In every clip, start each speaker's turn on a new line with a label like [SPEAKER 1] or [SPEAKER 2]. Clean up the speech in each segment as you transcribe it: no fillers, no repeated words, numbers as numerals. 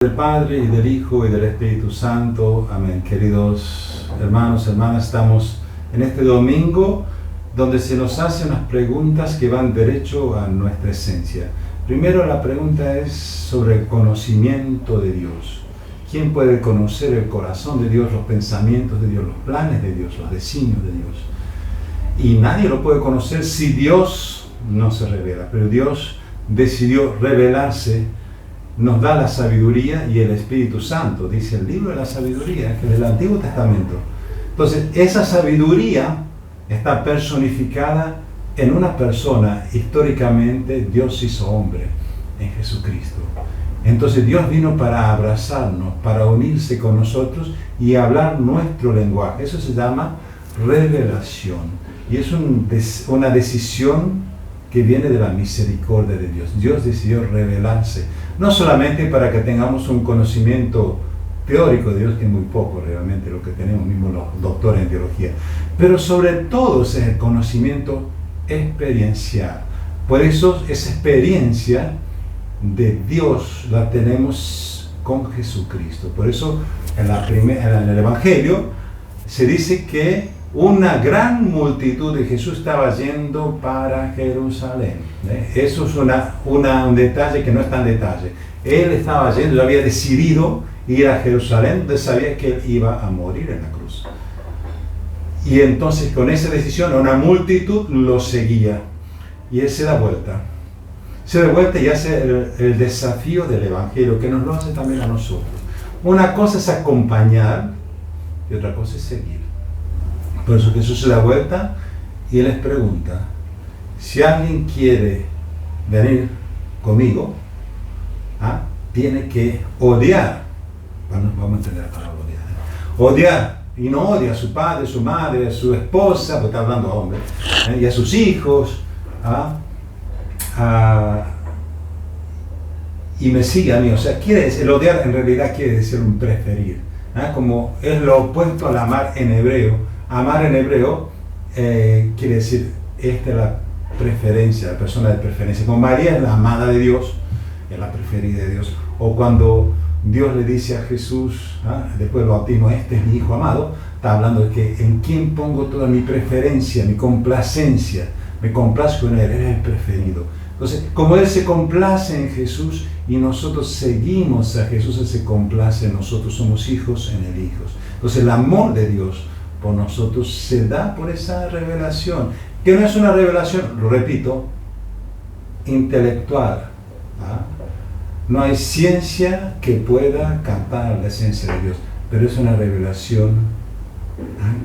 [SPEAKER 1] Del Padre y del Hijo y del Espíritu Santo. Amén. Queridos hermanos, hermanas, estamos en este domingo donde se nos hacen unas preguntas que van derecho a nuestra esencia. Primero, la pregunta es sobre el conocimiento de Dios. ¿Quién puede conocer el corazón de Dios, los pensamientos de Dios, los planes de Dios, los designios de Dios? Y nadie lo puede conocer si Dios no se revela, pero Dios decidió revelarse. Nos da la sabiduría y el Espíritu Santo, dice el libro de la sabiduría, que es del Antiguo Testamento. Entonces, esa sabiduría está personificada en una persona. Históricamente, Dios hizo hombre en Jesucristo. Entonces, Dios vino para abrazarnos, para unirse con nosotros y hablar nuestro lenguaje. Eso se llama revelación. Y es una decisión que viene de la misericordia de Dios. Dios decidió revelarse, no solamente para que tengamos un conocimiento teórico de Dios, que es muy poco realmente lo que tenemos mismo los doctores en teología, pero sobre todo es el conocimiento experiencial. Por eso esa experiencia de Dios la tenemos con Jesucristo. Por eso en el Evangelio se dice que una gran multitud de Jesús estaba yendo para Jerusalén. Eso es un detalle que no es tan detalle. Él estaba yendo, ya había decidido ir a Jerusalén, donde sabía que él iba a morir en la cruz. Y entonces con esa decisión una multitud lo seguía. Y él se da vuelta. Se da vuelta y hace el desafío del Evangelio, que nos lo hace también a nosotros. Una cosa es acompañar y otra cosa es seguir. Por eso Jesús se da vuelta y les pregunta: si alguien quiere venir conmigo, tiene que odiar. Bueno, vamos a entender la palabra odiar. Odiar, y no odia a su padre, a su madre, a su esposa, porque está hablando a hombres, y a sus hijos, y me sigue a mí. O sea, el odiar en realidad quiere decir un preferir, como es lo opuesto al amar en hebreo. Amar en hebreo quiere decir, esta es la preferencia, la persona de preferencia. Como María es la amada de Dios, es la preferida de Dios. O cuando Dios le dice a Jesús, después del bautismo, este es mi Hijo amado, está hablando de que en quién pongo toda mi preferencia, mi complacencia, me complazco en Él, Él es el preferido. Entonces, como Él se complace en Jesús y nosotros seguimos a Jesús, Él se complace en nosotros, somos hijos en el Hijo. Entonces, el amor de Dios por nosotros se da por esa revelación, que no es una revelación, lo repito, intelectual. No hay ciencia que pueda captar la esencia de Dios, pero es una revelación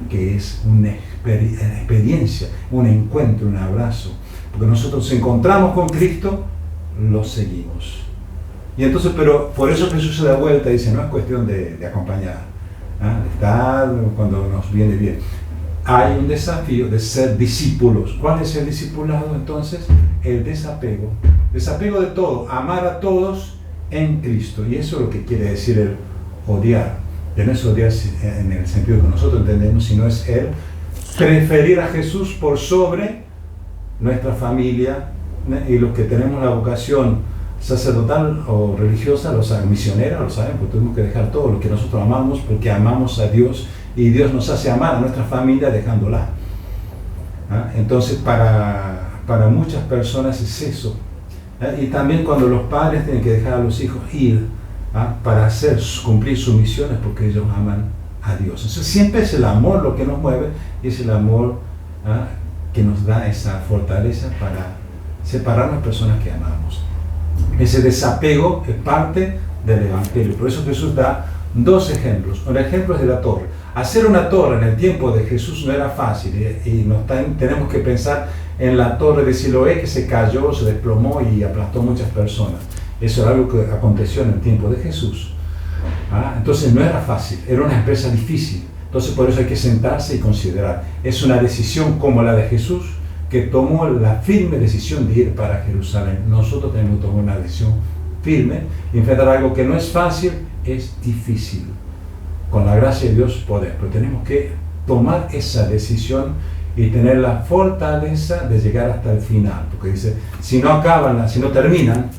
[SPEAKER 1] que es una experiencia, un encuentro, un abrazo, porque nosotros nos encontramos con Cristo, lo seguimos. Y entonces, pero por eso Jesús se da vuelta y dice, no es cuestión de acompañar, estar cuando nos viene bien. Hay un desafío de ser discípulos. ¿Cuál es el discipulado entonces? El desapego. Desapego de todo, amar a todos en Cristo. Y eso es lo que quiere decir el odiar. Que no es odiar en el sentido que nosotros entendemos, sino es el preferir a Jesús por sobre nuestra familia, y los que tenemos la vocación sacerdotal o religiosa, misionera, lo saben, porque tuvimos que dejar todo lo que nosotros amamos, porque amamos a Dios y Dios nos hace amar a nuestra familia dejándola. Entonces para muchas personas es eso. Y también cuando los padres tienen que dejar a los hijos ir para cumplir sus misiones, porque ellos aman a Dios. Entonces siempre es el amor lo que nos mueve, y es el amor que nos da esa fortaleza para separarnos de personas que amamos. Ese desapego es parte del Evangelio. Por eso Jesús da dos ejemplos. Un ejemplo es de la torre. Hacer una torre en el tiempo de Jesús no era fácil, y tenemos que pensar en la torre de Siloé, que se cayó, se desplomó y aplastó muchas personas. Eso era algo que aconteció en el tiempo de Jesús. Entonces no era fácil, era una empresa difícil. Entonces por eso hay que sentarse y considerar. Es una decisión como la de Jesús, que tomó la firme decisión de ir para Jerusalén. Nosotros tenemos que tomar una decisión firme y enfrentar algo que no es fácil, es difícil. Con la gracia de Dios podemos, pero tenemos que tomar esa decisión y tener la fortaleza de llegar hasta el final, porque dice, si no terminan,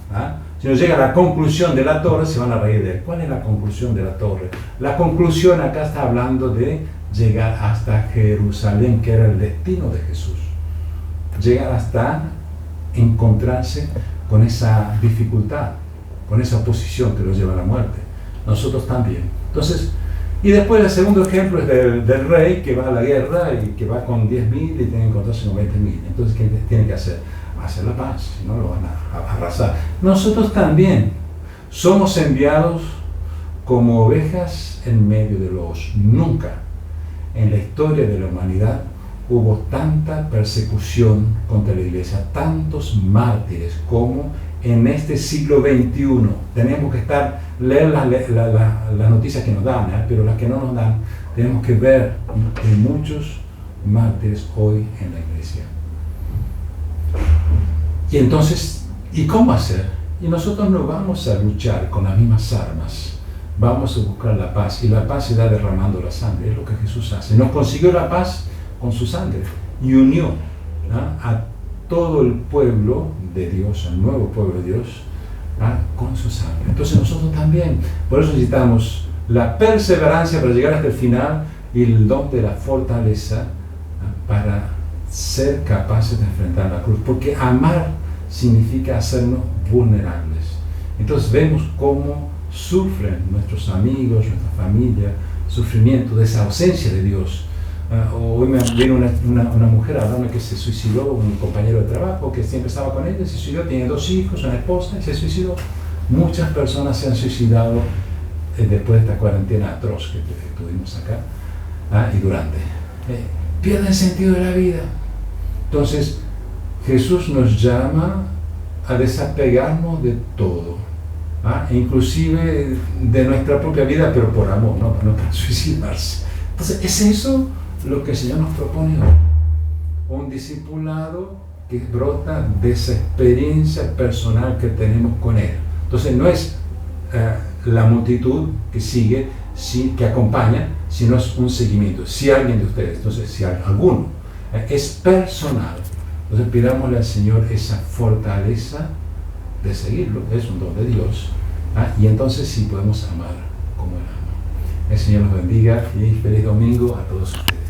[SPEAKER 1] Si no llega a la conclusión de la torre, se van a reír de él. ¿Cuál es la conclusión de la torre? La conclusión acá está hablando de llegar hasta Jerusalén, que era el destino de Jesús. Llegar hasta encontrarse con esa dificultad, con esa oposición que lo lleva a la muerte. Nosotros también. Entonces, y después el segundo ejemplo es del rey que va a la guerra y que va con 10.000 y tiene que encontrarse con 20.000. Entonces, ¿qué tiene que hacer? Hacer la paz, si no lo van a arrasar. Nosotros también somos enviados como ovejas en medio de lobos. Nunca en la historia de la humanidad hubo tanta persecución contra la iglesia, tantos mártires como en este siglo XXI. Tenemos que leer las noticias que nos dan, pero las que no nos dan, tenemos que ver que hay muchos mártires hoy en la iglesia. Y entonces, ¿y cómo hacer? Y nosotros no vamos a luchar con las mismas armas, vamos a buscar la paz, y la paz se da derramando la sangre, es lo que Jesús hace. Nos consiguió la paz con su sangre y unió a todo el pueblo de Dios, al nuevo pueblo de Dios, con su sangre. Entonces nosotros también, por eso necesitamos la perseverancia para llegar hasta el final y el don de la fortaleza para ser capaces de enfrentar la cruz, porque amar significa hacernos vulnerables. Entonces vemos cómo sufren nuestros amigos, nuestra familia, sufrimiento de esa ausencia de Dios. Hoy me vino una mujer a hablarme que se suicidó, un compañero de trabajo que siempre estaba con ella, se suicidó, tiene 2 hijos, una esposa, y se suicidó. Muchas personas se han suicidado después de esta cuarentena atroz que tuvimos acá y durante. Pierden el sentido de la vida. Entonces, Jesús nos llama a desapegarnos de todo, inclusive de nuestra propia vida, pero por amor, no para suicidarse. Entonces, ¿es eso lo que el Señor nos propone hoy? Un discipulado que brota de esa experiencia personal que tenemos con Él. Entonces, no es la multitud que sigue, que acompaña, sino es un seguimiento. Si alguien de ustedes, entonces si alguno, es personal. Entonces pidámosle al Señor esa fortaleza de seguirlo, es un don de Dios, y entonces sí podemos amar como Él ama. El Señor los bendiga y feliz domingo a todos ustedes.